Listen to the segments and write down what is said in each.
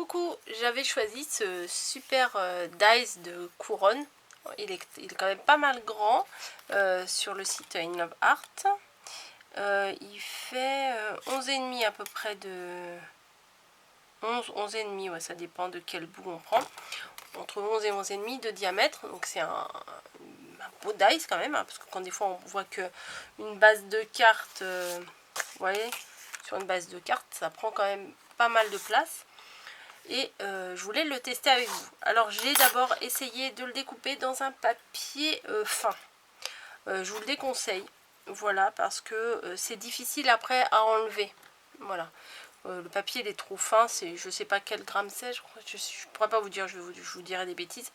Coucou, j'avais choisi ce super dice de couronne. Il est quand même pas mal grand sur le site In Love Art. Il fait 11,5 à peu près de... 11,5, ouais, ça dépend de quel bout on prend. Entre 11 et 11,5 de diamètre. Donc c'est un beau dice quand même, hein, parce que quand des fois on voit que une base de cartes, vous voyez, sur une base de cartes, ça prend quand même pas mal de place. Et je voulais le tester avec vous. Alors j'ai d'abord essayé de le découper dans un papier fin. Je vous le déconseille. Voilà, parce que c'est difficile après à enlever. Voilà. Le papier il est trop fin, je sais pas quel gramme c'est, je pourrais pas vous dire, je vous dirai des bêtises.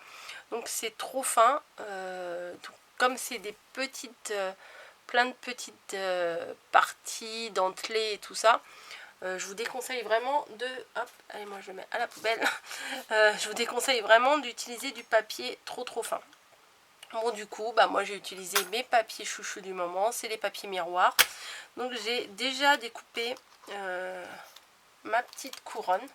Donc c'est trop fin. Comme c'est des petites, plein de petites parties, dentelées et tout ça. Je vous déconseille vraiment de... Hop, allez, moi je le mets à la poubelle. Je vous déconseille vraiment d'utiliser du papier trop fin. Bon, du coup, bah, moi j'ai utilisé mes papiers chouchous du moment. C'est les papiers miroirs. Donc j'ai déjà découpé ma petite couronne.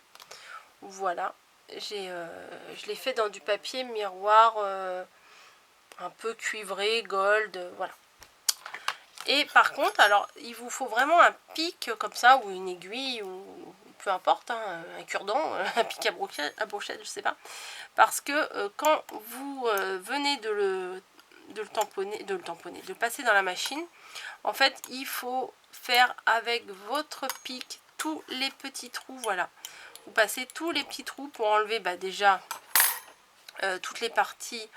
Voilà. Je l'ai fait dans du papier miroir un peu cuivré, gold. Voilà. Et par contre, alors, il vous faut vraiment un pic comme ça, ou une aiguille, ou peu importe, hein, un cure-dent, un pic à brochette, je sais pas. Parce que quand vous venez de le tamponner, de le passer dans la machine, en fait, il faut faire avec votre pic tous les petits trous, voilà. Vous passez tous les petits trous pour enlever, bah, déjà, toutes les parties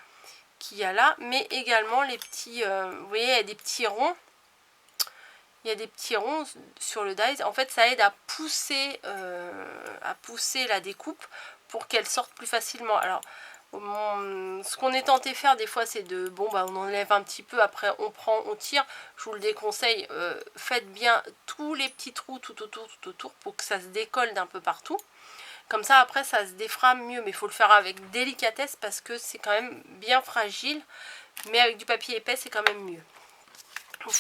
qu'il y a là, mais également les petits, vous voyez, il y a des petits ronds. Il y a des petits ronds sur le dies. En fait, ça aide à pousser la découpe pour qu'elle sorte plus facilement. Alors, ce qu'on est tenté de faire des fois, c'est de... Bon, bah, on enlève un petit peu, après on prend, on tire. Je vous le déconseille. Faites bien tous les petits trous tout autour pour que ça se décolle d'un peu partout. Comme ça, après, ça se déframe mieux. Mais il faut le faire avec délicatesse parce que c'est quand même bien fragile. Mais avec du papier épais, c'est quand même mieux.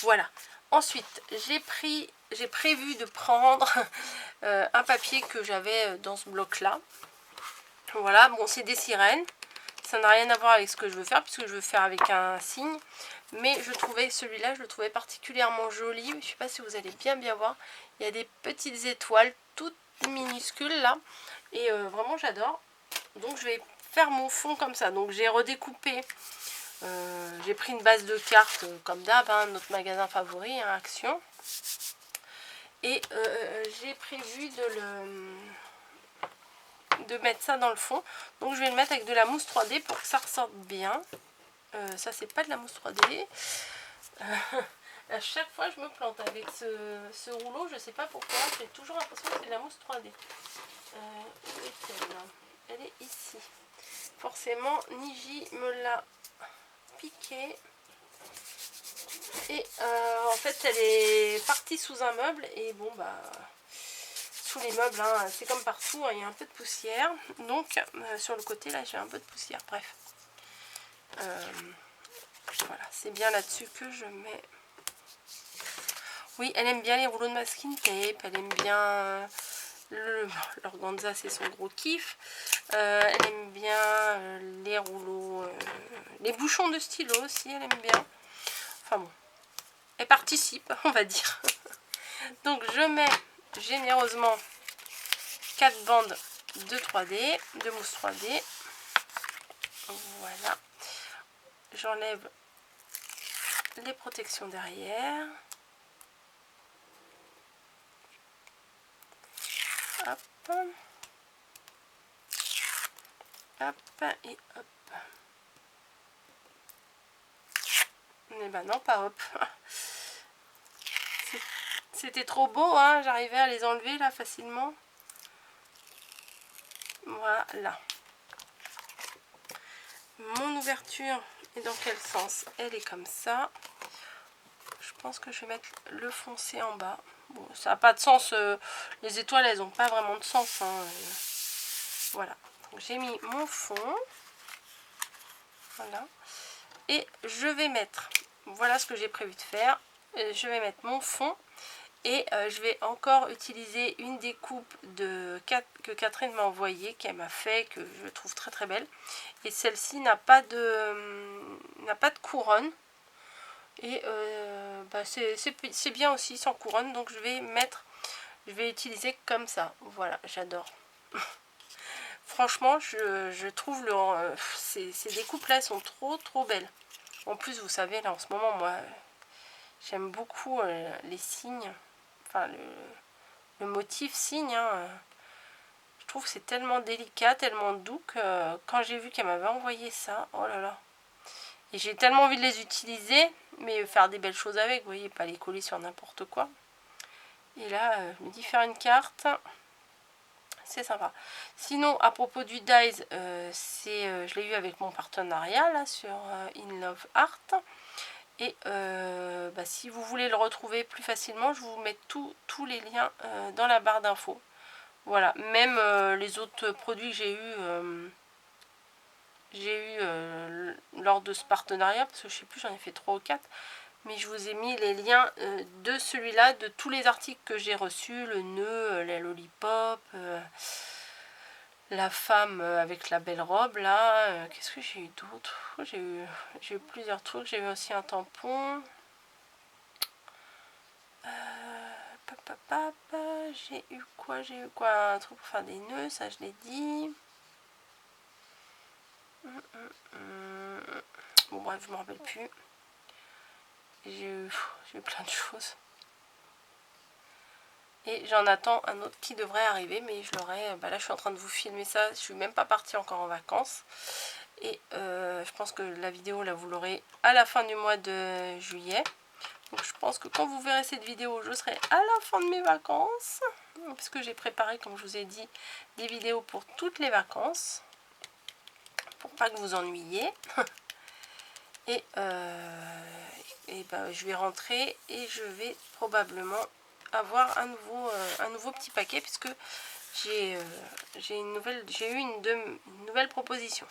Voilà. Ensuite, j'ai prévu de prendre un papier que j'avais dans ce bloc-là. Voilà, bon, c'est des sirènes. Ça n'a rien à voir avec ce que je veux faire, puisque je veux faire avec un cygne. Mais je trouvais celui-là, je le trouvais particulièrement joli. Je ne sais pas si vous allez bien voir. Il y a des petites étoiles toutes minuscules là. Et vraiment, j'adore. Donc, je vais faire mon fond comme ça. Donc, j'ai redécoupé... j'ai pris une base de cartes comme d'hab, hein, notre magasin favori, hein, Action. Et j'ai prévu de mettre ça dans le fond. Donc je vais le mettre avec de la mousse 3D pour que ça ressorte bien. Ça c'est pas de la mousse 3D. À chaque fois je me plante avec ce rouleau, je sais pas pourquoi. J'ai toujours l'impression que c'est de la mousse 3D. Où est-elle? Elle est ici. Forcément, Niji me l'a piqué. Et en fait elle est partie sous un meuble et bon bah sous les meubles hein, c'est comme partout hein, il y a un peu de poussière donc sur le côté là j'ai un peu de poussière, bref voilà, c'est bien là-dessus que je mets. Oui, elle aime bien les rouleaux de masking tape, elle aime bien l'organza, c'est son gros kiff. Elle aime bien les rouleaux, les bouchons de stylo aussi, elle aime bien. Enfin bon, elle participe, on va dire. Donc je mets généreusement 4 bandes de 3D, de mousse 3D. Voilà. J'enlève les protections derrière. Hop. Hop et hop. Mais ben non, pas hop. C'était trop beau, hein, j'arrivais à les enlever là facilement. Voilà. Mon ouverture est dans quel sens? Elle est comme ça. Je pense que je vais mettre le foncé en bas. Bon, ça n'a pas de sens. Les étoiles, elles n'ont pas vraiment de sens. Hein. Voilà. J'ai mis mon fond. Voilà. Et je vais mettre... Voilà ce que j'ai prévu de faire. Je vais mettre mon fond. Et je vais encore utiliser une découpe que Catherine m'a envoyée, qu'elle m'a fait, que je trouve très très belle. Et celle-ci n'a pas de couronne. Et c'est bien aussi sans couronne. Donc je vais utiliser comme ça. Voilà, j'adore. Franchement, je trouve ces découpes là sont trop belles. En plus, vous savez, là en ce moment, moi, j'aime beaucoup les cygnes. Enfin, le motif cygne. Hein, je trouve que c'est tellement délicat, tellement doux que quand j'ai vu qu'elle m'avait envoyé ça, oh là là. Et j'ai tellement envie de les utiliser, mais faire des belles choses avec, vous voyez, pas les coller sur n'importe quoi. Et là, je me dis faire une carte, c'est sympa. Sinon, à propos du dies, je l'ai eu avec mon partenariat là sur In Love Art. Et si vous voulez le retrouver plus facilement, je vous mets tous les liens dans la barre d'infos. Voilà, même les autres produits que j'ai eu lors de ce partenariat, parce que je sais plus, j'en ai fait 3 ou 4. Mais je vous ai mis les liens de celui-là, de tous les articles que j'ai reçus, le nœud, la lollipop, la femme avec la belle robe là. Qu'est-ce que j'ai eu d'autre? J'ai eu plusieurs trucs, j'ai eu aussi un tampon. J'ai eu quoi? Un truc pour faire des nœuds, ça je l'ai dit. Bon bref, je me rappelle plus. J'ai eu plein de choses. Et j'en attends un autre qui devrait arriver, mais je l'aurai. Là, je suis en train de vous filmer ça. Je suis même pas partie encore en vacances. Et je pense que la vidéo, là, vous l'aurez à la fin du mois de juillet. Donc, je pense que quand vous verrez cette vidéo, je serai à la fin de mes vacances. Puisque j'ai préparé, comme je vous ai dit, des vidéos pour toutes les vacances. Pour pas que vous ennuyiez. Et je vais rentrer et je vais probablement avoir un nouveau petit paquet, puisque j'ai eu une nouvelle proposition.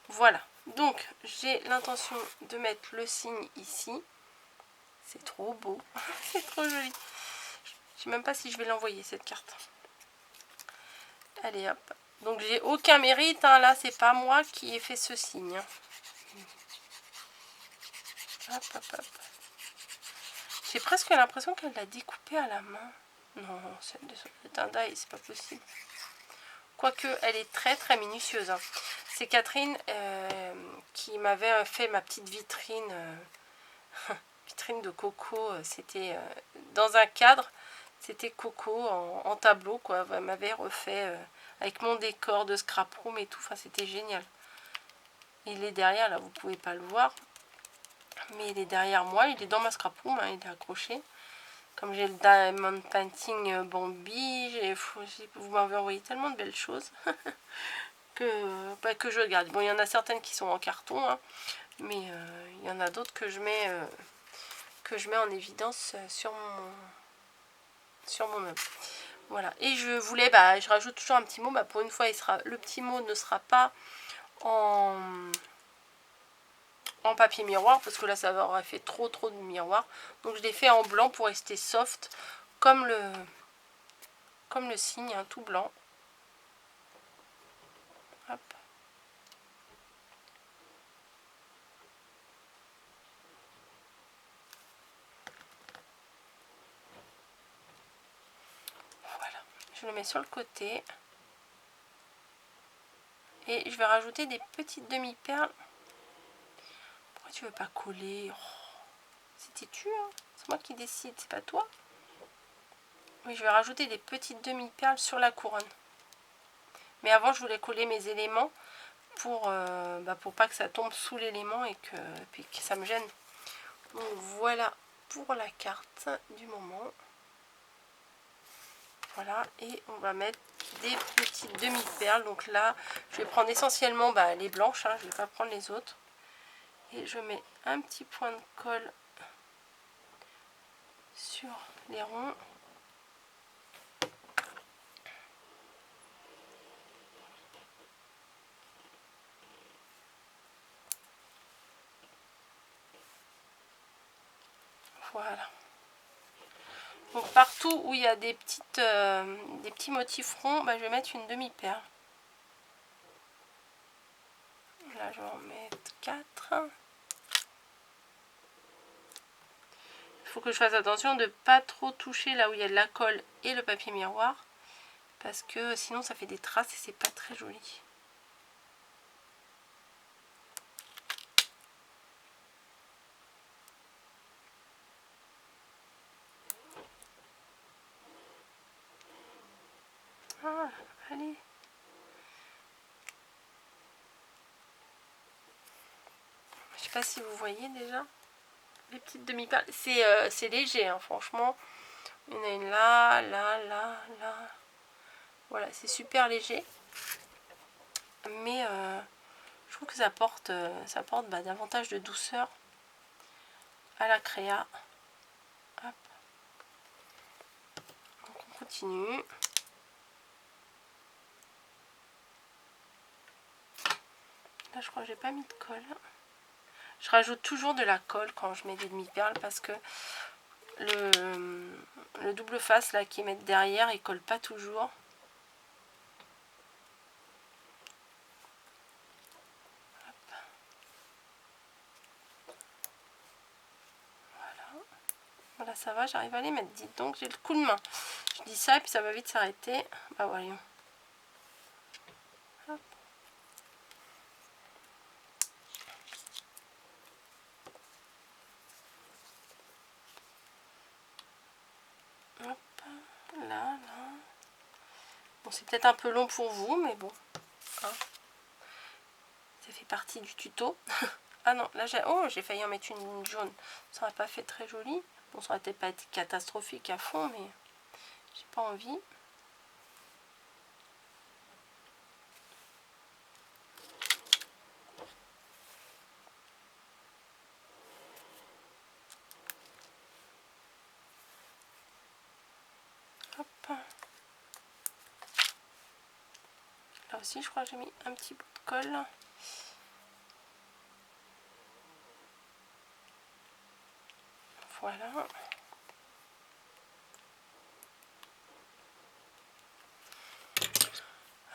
Voilà, donc j'ai l'intention de mettre le signe ici. C'est trop beau. C'est trop joli. Je sais même pas si je vais l'envoyer cette carte. Allez hop, donc j'ai aucun mérite, hein. Là c'est pas moi qui ai fait ce signe, hein. Hop hop hop. J'ai presque l'impression qu'elle l'a découpé à la main. Non, c'est un die, c'est pas possible. Quoique, elle est très minutieuse. Hein. C'est Catherine qui m'avait fait ma petite vitrine. Vitrine de coco. C'était dans un cadre. C'était coco en tableau, quoi. Elle m'avait refait avec mon décor de scrap room et tout. Enfin, c'était génial. Il est derrière, là, vous pouvez pas le voir. Mais il est derrière moi. Il est dans ma scrap room, hein, il est accroché. Comme j'ai le Diamond Painting Bambi, vous m'avez envoyé tellement de belles choses que je regarde. Bon, il y en a certaines qui sont en carton, hein, mais il y en a d'autres que je mets en évidence sur mon meuble. Voilà. Et je voulais, je rajoute toujours un petit mot. Pour une fois, le petit mot ne sera pas en papier miroir, parce que là ça aurait fait trop de miroir. Donc je l'ai fait en blanc pour rester soft, comme le signe, hein, tout blanc. Hop. Voilà, je le mets sur le côté. Et je vais rajouter des petites demi-perles. Pourquoi tu veux pas coller? Oh, c'était tu, hein? C'est moi qui décide, c'est pas toi. Oui, je vais rajouter des petites demi-perles sur la couronne. Mais avant, je voulais coller mes éléments pour pas que ça tombe sous l'élément et que ça me gêne. Donc voilà pour la carte du moment. Voilà, et on va mettre des petites demi-perles. Donc là, je vais prendre essentiellement les blanches, hein, je ne vais pas prendre les autres. Et je mets un petit point de colle sur les ronds. Voilà. Donc partout où il y a des petits motifs ronds, bah, je vais mettre une demi-perle. Là, je vais en mettre 4. Il faut que je fasse attention de ne pas trop toucher là où il y a de la colle et le papier miroir. Parce que sinon ça fait des traces et c'est pas très joli. Ah, allez. Je sais pas si vous voyez déjà les petites demi-perles. C'est léger, hein, franchement. Il y en a une là, là, là, là. Voilà, c'est super léger. Mais je trouve que ça apporte bah, davantage de douceur à la créa. Hop. Donc on continue. Là, je crois que j'ai pas mis de colle. Je rajoute toujours de la colle quand je mets des demi-perles parce que le double face là qui met derrière, il colle pas toujours. Hop. Voilà. Voilà, ça va, j'arrive à les mettre. Dites donc, j'ai le coup de main. Je dis ça et puis ça va vite s'arrêter. Bah voyons. Hop. Hop. Là, là. Bon, c'est peut-être un peu long pour vous, mais bon. Hein. Ça fait partie du tuto. Ah non, là j'ai failli en mettre une jaune. Ça n'aurait pas fait très joli. Bon, ça aurait peut-être pas été catastrophique à fond, mais j'ai pas envie. Hop. Là aussi, je crois que j'ai mis un petit bout de colle. Voilà.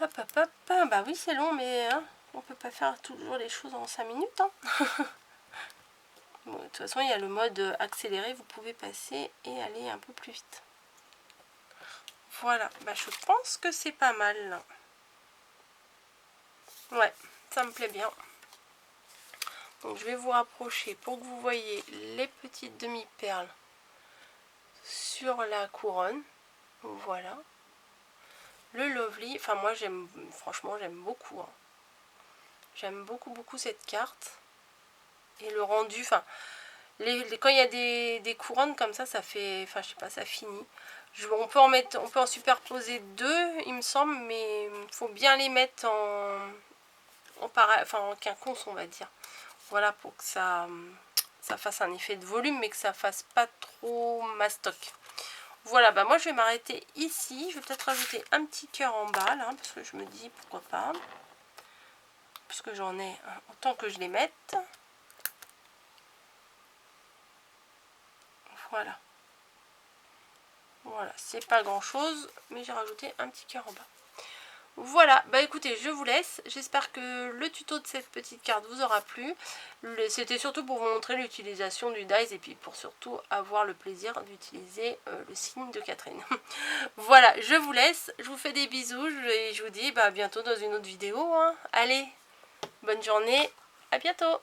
Hop, hop, hop. Bah oui, c'est long, mais hein, on peut pas faire toujours les choses en 5 minutes. Hein. Bon, de toute façon, il y a le mode accéléré. Vous pouvez passer et aller un peu plus vite. Voilà. Bah, je pense que c'est pas mal. Là. Ouais, ça me plaît bien. Donc, je vais vous rapprocher pour que vous voyez les petites demi-perles sur la couronne. Voilà. Le Lovely, enfin moi j'aime, franchement j'aime beaucoup. Hein. J'aime beaucoup cette carte. Et le rendu, enfin, quand il y a des couronnes comme ça fait, enfin je sais pas, ça finit. On peut en superposer 2, il me semble, mais il faut bien les mettre en quinconce, on va dire. Voilà, pour que ça fasse un effet de volume, mais que ça fasse pas trop mastoc. Voilà, bah moi je vais m'arrêter ici. Je vais peut-être rajouter un petit cœur en bas, là, parce que je me dis pourquoi pas. Parce que j'en ai autant que je les mette. Voilà. Voilà, c'est pas grand chose, mais j'ai rajouté un petit cœur en bas. Voilà, bah écoutez, je vous laisse. J'espère que le tuto de cette petite carte vous aura plu. C'était surtout pour vous montrer l'utilisation du dies et puis pour surtout avoir le plaisir d'utiliser le signe de Catherine. Voilà, je vous laisse. Je vous fais des bisous et je vous dis à bientôt dans une autre vidéo. Hein. Allez, bonne journée, à bientôt.